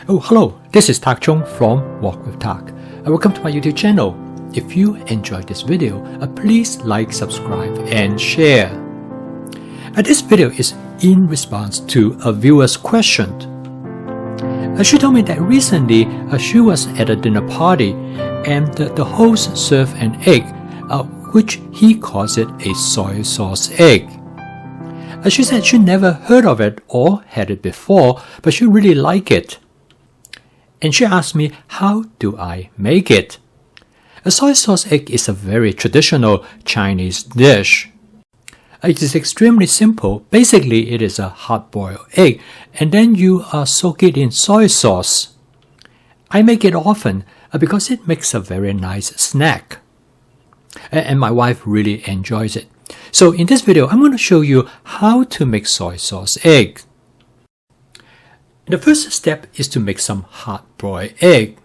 Oh, hello, this is Tak Chung from Walk with Tak. Welcome to my YouTube channel. If you enjoyed this video, please like, subscribe, and share. This video is in response to a viewer's question. She told me that recently she was at a dinner party and the host served an egg, which he calls it a soy sauce egg. She said she never heard of it or had it before, but she really liked it. And she asked me, how do I make it? A soy sauce egg is a very traditional Chinese dish. It is extremely simple. Basically, it is a hard-boiled egg, and then you soak it in soy sauce. I make it often because it makes a very nice snack. And my wife really enjoys it. So in this video, I'm going to show you how to make soy sauce egg. The first step is to make some hard-boiled egg.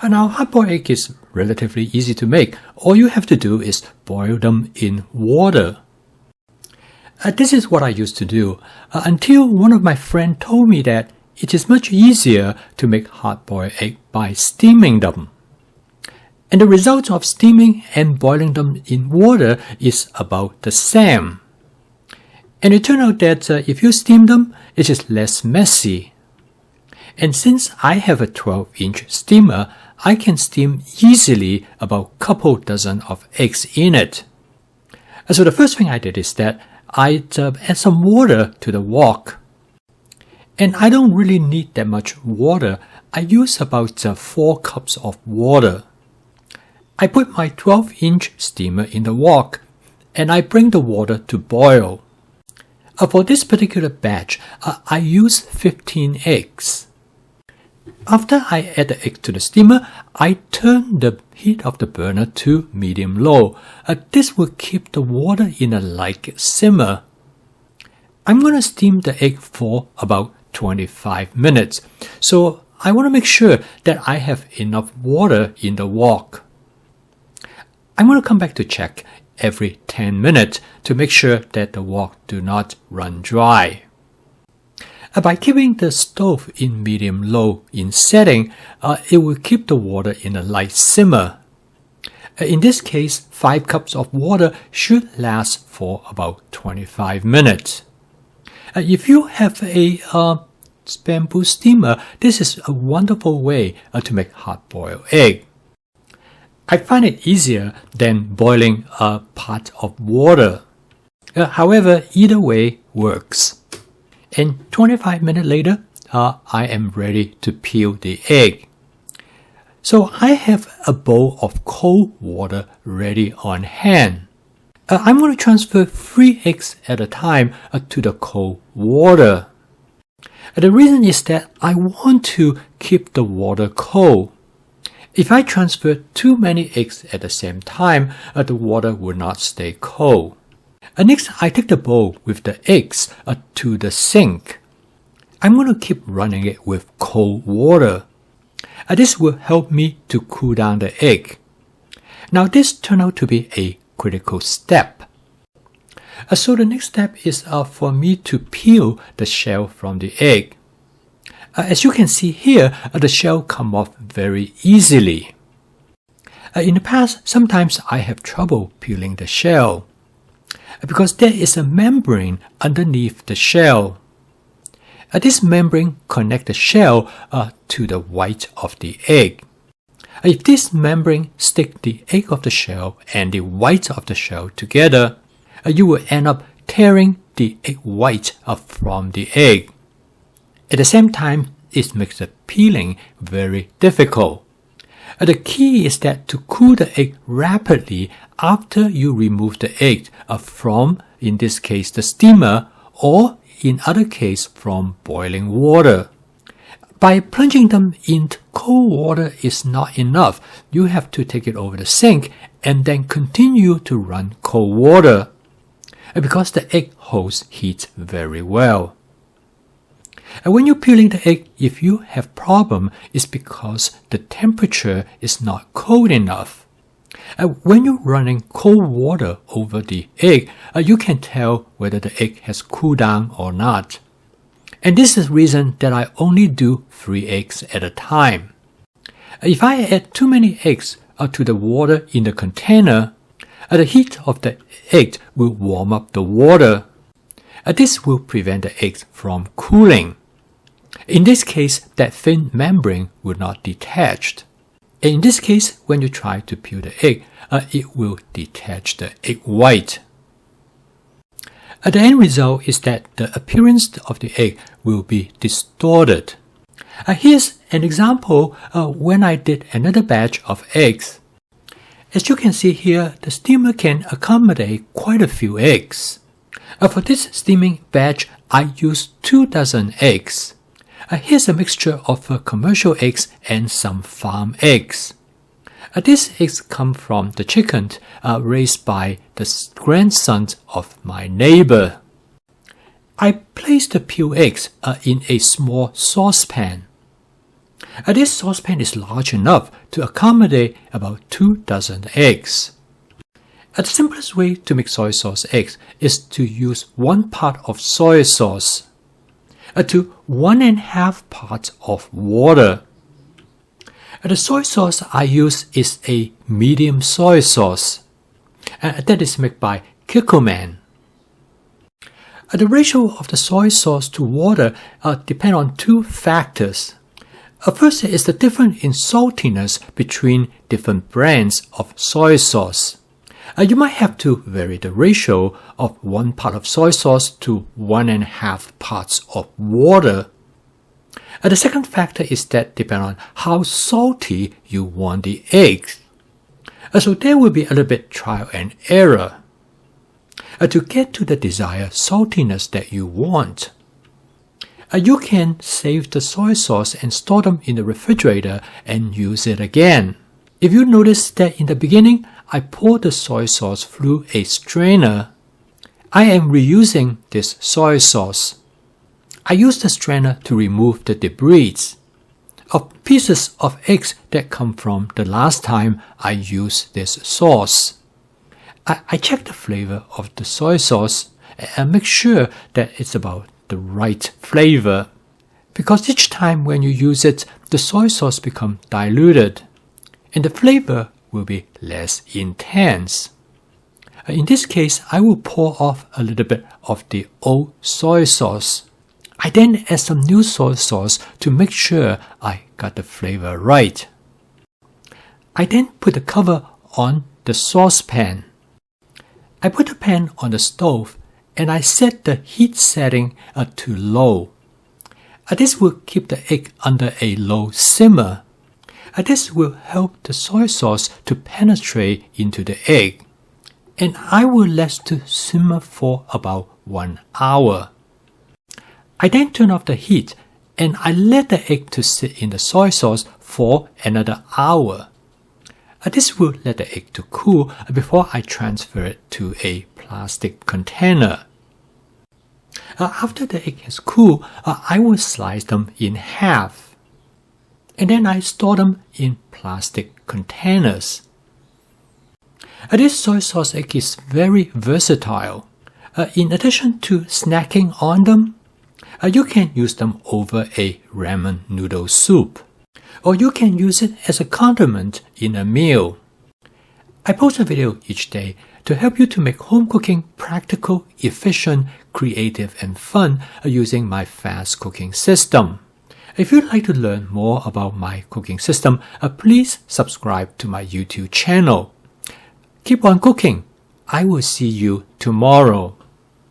Now, hard-boiled egg is relatively easy to make. All you have to do is boil them in water. This is what I used to do until one of my friends told me that it is much easier to make hard-boiled egg by steaming them. And the result of steaming and boiling them in water is about the same. And it turned out that if you steam them, it is less messy. And since I have a 12-inch steamer, I can steam easily about a couple dozen of eggs in it. So the first thing I did is that I add some water to the wok. And I don't really need that much water. I use about 4 cups of water. I put my 12-inch steamer in the wok, and I bring the water to boil. For this particular batch, I use 15 eggs. After I add the egg to the steamer, I turn the heat of the burner to medium-low. This will keep the water in a light simmer. I'm going to steam the egg for about 25 minutes. So I want to make sure that I have enough water in the wok. I'm going to come back to check every 10 minutes to make sure that the wok do not run dry. By keeping the stove in medium-low in setting, it will keep the water in a light simmer. In this case, 5 cups of water should last for about 25 minutes. If you have a bamboo steamer, this is a wonderful way to make hard-boiled egg. I find it easier than boiling a pot of water. However, either way works. And 25 minutes later, I am ready to peel the egg. So I have a bowl of cold water ready on hand. I'm going to transfer 3 eggs at a time to the cold water. The reason is that I want to keep the water cold. If I transfer too many eggs at the same time, the water will not stay cold. Next, I take the bowl with the eggs to the sink. I'm going to keep running it with cold water. This will help me to cool down the egg. Now, this turned out to be a critical step. So the next step is for me to peel the shell from the egg. As you can see here, the shell comes off very easily. In the past, sometimes I have trouble peeling the shell because there is a membrane underneath the shell. This membrane connects the shell to the white of the egg. If this membrane sticks the egg of the shell and the white of the shell together, you will end up tearing the egg white from the egg. At the same time, it makes the peeling very difficult. The key is that to cool the egg rapidly after you remove the egg from, in this case, the steamer, or in other case, from boiling water. By plunging them into cold water is not enough. You have to take it over the sink and then continue to run cold water because the egg holds heat very well. When you're peeling the egg, if you have problem, it's because the temperature is not cold enough. When you're running cold water over the egg, you can tell whether the egg has cooled down or not. And this is the reason that I only do 3 eggs at a time. If I add too many eggs to the water in the container, the heat of the egg will warm up the water. This will prevent the eggs from cooling. In this case, that thin membrane will not detach. In this case, when you try to peel the egg, it will detach the egg white. The end result is that the appearance of the egg will be distorted. Here's an example when I did another batch of eggs. As you can see here, the steamer can accommodate quite a few eggs. For this steaming batch, I used 2 dozen eggs. Here's a mixture of commercial eggs and some farm eggs. These eggs come from the chickens raised by the grandsons of my neighbor. I placed the peeled eggs in a small saucepan. This saucepan is large enough to accommodate about 2 dozen eggs. The simplest way to make soy sauce eggs is to use 1 part of soy sauce to 1.5 parts of water. The soy sauce I use is a medium soy sauce that is made by Kikkoman. The ratio of the soy sauce to water depends on 2 factors. First is the difference in saltiness between different brands of soy sauce. You might have to vary the ratio of 1 part of soy sauce to 1.5 parts of water. The second factor is that depends on how salty you want the eggs. So there will be a little bit trial and error to get to the desired saltiness that you want. You can save the soy sauce and store them in the refrigerator and use it again. If you notice that in the beginning, I poured the soy sauce through a strainer, I am reusing this soy sauce. I use the strainer to remove the debris of pieces of eggs that come from the last time I used this sauce. I check the flavor of the soy sauce and make sure that it's about the right flavor. Because each time when you use it, the soy sauce becomes diluted and the flavor will be less intense. In this case, I will pour off a little bit of the old soy sauce. I then add some new soy sauce to make sure I got the flavor right. I then put the cover on the saucepan. I put the pan on the stove and I set the heat setting to low. This will keep the egg under a low simmer. This will help the soy sauce to penetrate into the egg. And I will let it simmer for about 1 hour. I then turn off the heat and I let the egg to sit in the soy sauce for another hour. This will let the egg to cool before I transfer it to a plastic container. After the egg has cooled, I will slice them in half. And then I store them in plastic containers. This soy sauce egg is very versatile. In addition to snacking on them, you can use them over a ramen noodle soup, or you can use it as a condiment in a meal. I post a video each day to help you to make home cooking practical, efficient, creative, and fun using my fast cooking system. If you'd like to learn more about my cooking system, please subscribe to my YouTube channel. Keep on cooking. I will see you tomorrow.